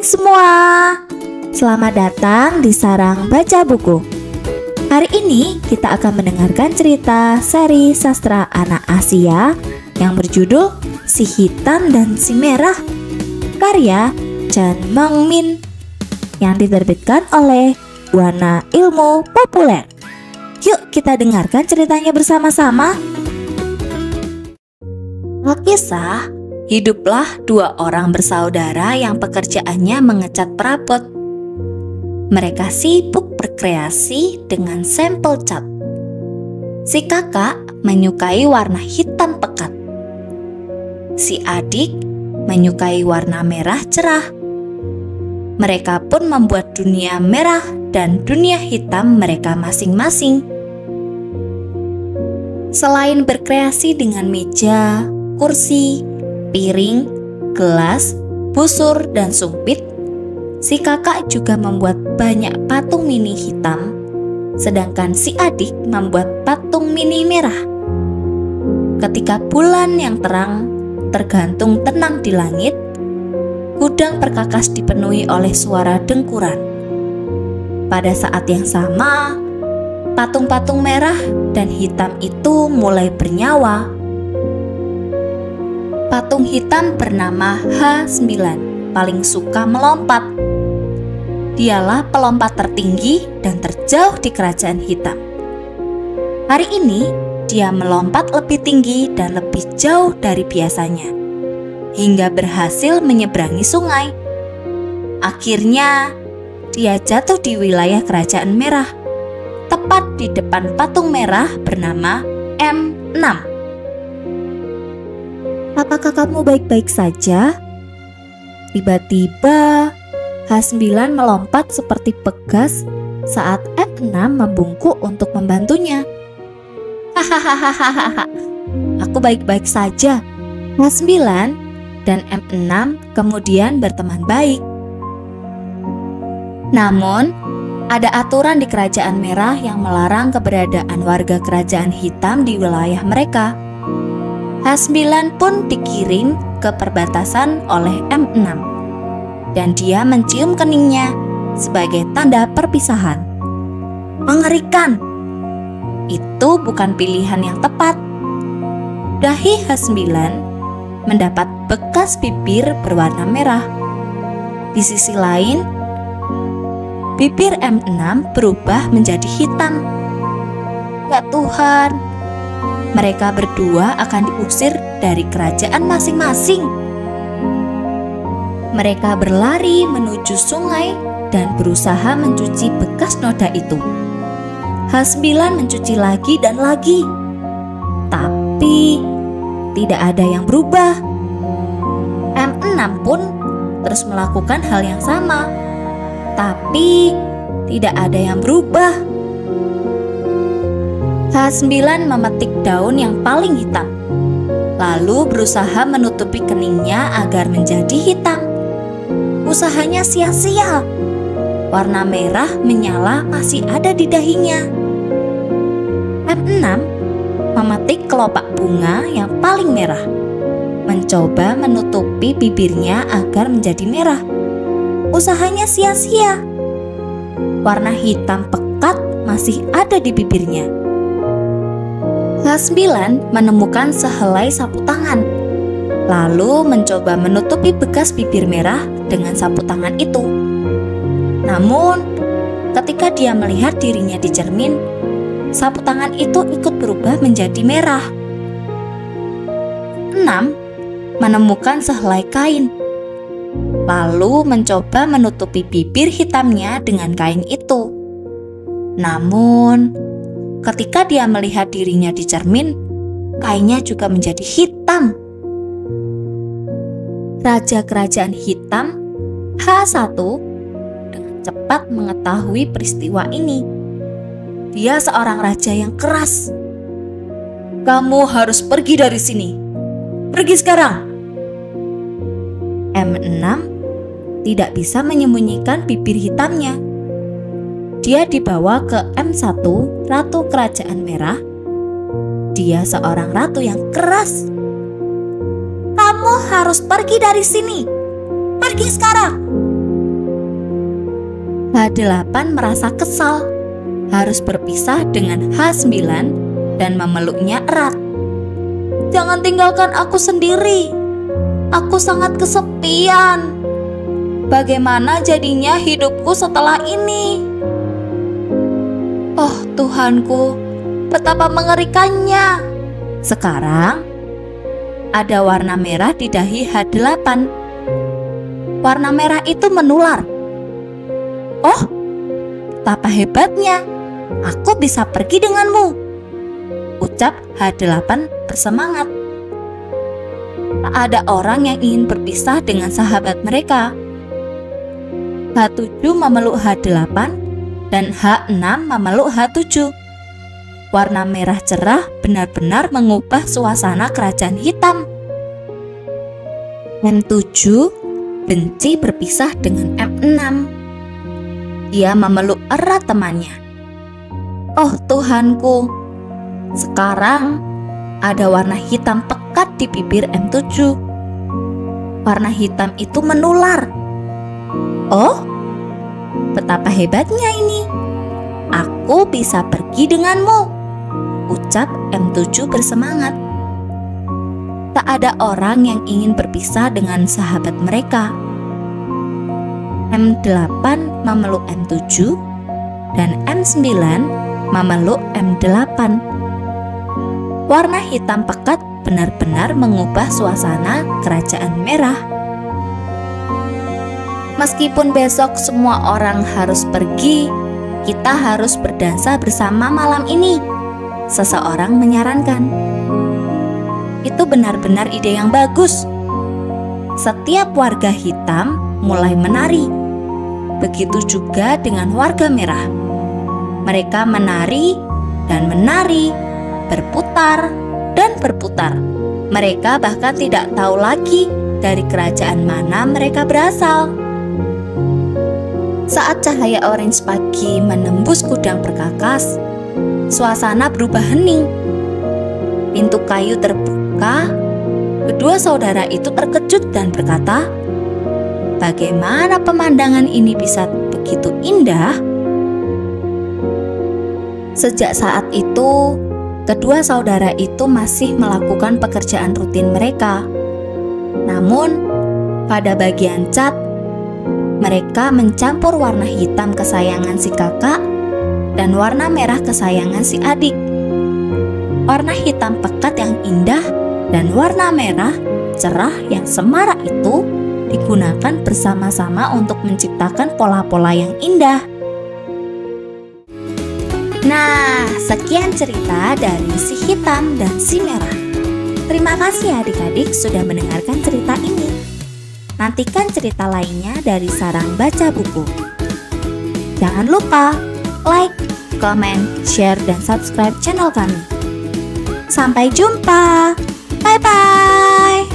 adik-adik semua, selamat datang di Sarang Baca Buku. Hari ini kita akan mendengarkan cerita seri sastra anak Asia yang berjudul Si Hitam dan Si Merah, karya Chan Mengmin, yang diterbitkan oleh Buana Ilmu Populer. Yuk kita dengarkan ceritanya bersama-sama. Alkisah, hiduplah dua orang bersaudara yang pekerjaannya mengecat perabot. Mereka sibuk berkreasi dengan sampel cat. Si kakak menyukai warna hitam pekat. Si adik menyukai warna merah cerah. Mereka pun membuat dunia merah dan dunia hitam mereka masing-masing. Selain berkreasi dengan meja, kursi, piring, gelas, busur, dan sumpit, si kakak juga membuat banyak patung mini hitam, sedangkan si adik membuat patung mini merah. Ketika bulan yang terang tergantung tenang di langit, gudang perkakas dipenuhi oleh suara dengkuran. Pada saat yang sama, patung-patung merah dan hitam itu mulai bernyawa. Patung hitam bernama H9 paling suka melompat. Dialah pelompat tertinggi dan terjauh di kerajaan hitam. Hari ini dia melompat lebih tinggi dan lebih jauh dari biasanya, hingga berhasil menyeberangi sungai. Akhirnya dia jatuh di wilayah kerajaan merah, tepat di depan patung merah bernama M6. Apakah kamu baik-baik saja? Tiba-tiba H9 melompat seperti pegas saat M6 membungkuk untuk membantunya. Hahaha, aku baik-baik saja. H9 dan M6 kemudian berteman baik. Namun, ada aturan di kerajaan merah yang melarang keberadaan warga kerajaan hitam di wilayah mereka. H9 pun dikirim ke perbatasan oleh M6, dan dia mencium keningnya sebagai tanda perpisahan. Mengerikan! Itu bukan pilihan yang tepat. Dahi H9 mendapat bekas bibir berwarna merah. Di sisi lain, bibir M6 berubah menjadi hitam. Ya Tuhan! Mereka berdua akan diusir dari kerajaan masing-masing. Mereka berlari menuju sungai dan berusaha mencuci bekas noda itu. H9 mencuci lagi dan lagi, tapi tidak ada yang berubah. M6 pun terus melakukan hal yang sama, tapi tidak ada yang berubah. H9 memetik daun yang paling hitam, lalu berusaha menutupi keningnya agar menjadi hitam. Usahanya sia-sia. Warna merah menyala masih ada di dahinya. M6 memetik kelopak bunga yang paling merah, mencoba menutupi bibirnya agar menjadi merah. Usahanya sia-sia. Warna hitam pekat masih ada di bibirnya. H9 menemukan sehelai sapu tangan, lalu mencoba menutupi bekas bibir merah dengan sapu tangan itu. Namun, ketika dia melihat dirinya di cermin, sapu tangan itu ikut berubah menjadi merah. 6 menemukan sehelai kain, lalu mencoba menutupi bibir hitamnya dengan kain itu. Namun, ketika dia melihat dirinya di cermin, kainnya juga menjadi hitam. Raja kerajaan hitam, H1, dengan cepat mengetahui peristiwa ini. Dia seorang raja yang keras. Kamu harus pergi dari sini. Pergi sekarang. M6 tidak bisa menyembunyikan bibir hitamnya. Dia dibawa ke M1, Ratu Kerajaan Merah. Dia seorang ratu yang keras. Kamu harus pergi dari sini. Pergi sekarang. H8 merasa kesal harus berpisah dengan H9 dan memeluknya erat. "Jangan tinggalkan aku sendiri. Aku sangat kesepian. Bagaimana jadinya hidupku setelah ini? Oh Tuhanku, betapa mengerikannya." Sekarang ada warna merah di dahi H8. Warna merah itu menular. "Oh, betapa hebatnya. Aku bisa pergi denganmu," ucap H8 bersemangat. Tak ada orang yang ingin berpisah dengan sahabat mereka. H7 memeluk H8 dan H6 memeluk H7. Warna merah cerah benar-benar mengubah suasana kerajaan hitam. M7 benci berpisah dengan M6. Dia memeluk erat temannya. Oh Tuhanku, sekarang ada warna hitam pekat di bibir M7. Warna hitam itu menular. Oh, betapa hebatnya ini. Aku bisa pergi denganmu, ucap M7 bersemangat. Tak ada orang yang ingin berpisah dengan sahabat mereka. M8 memeluk M7 dan M9 memeluk M8. Warna hitam pekat benar-benar mengubah suasana kerajaan merah. Meskipun besok semua orang harus pergi, kita harus berdansa bersama malam ini, seseorang menyarankan. Itu benar-benar ide yang bagus. Setiap warga hitam mulai menari. Begitu juga dengan warga merah. Mereka menari dan menari, berputar dan berputar. Mereka bahkan tidak tahu lagi dari kerajaan mana mereka berasal. Saat cahaya orange pagi menembus gudang perkakas, suasana berubah hening. Pintu kayu terbuka. Kedua saudara itu terkejut dan berkata, "Bagaimana pemandangan ini bisa begitu indah?" Sejak saat itu, kedua saudara itu masih melakukan pekerjaan rutin mereka. Namun, pada bagian cat, mereka mencampur warna hitam kesayangan si kakak dan warna merah kesayangan si adik. Warna hitam pekat yang indah dan warna merah cerah yang semarak itu digunakan bersama-sama untuk menciptakan pola-pola yang indah. Nah, sekian cerita dari si hitam dan si merah. Terima kasih adik-adik sudah mendengarkan cerita ini. Nantikan cerita lainnya dari Sarang Baca Buku. Jangan lupa like, comment, share, dan subscribe channel kami. Sampai jumpa. Bye-bye.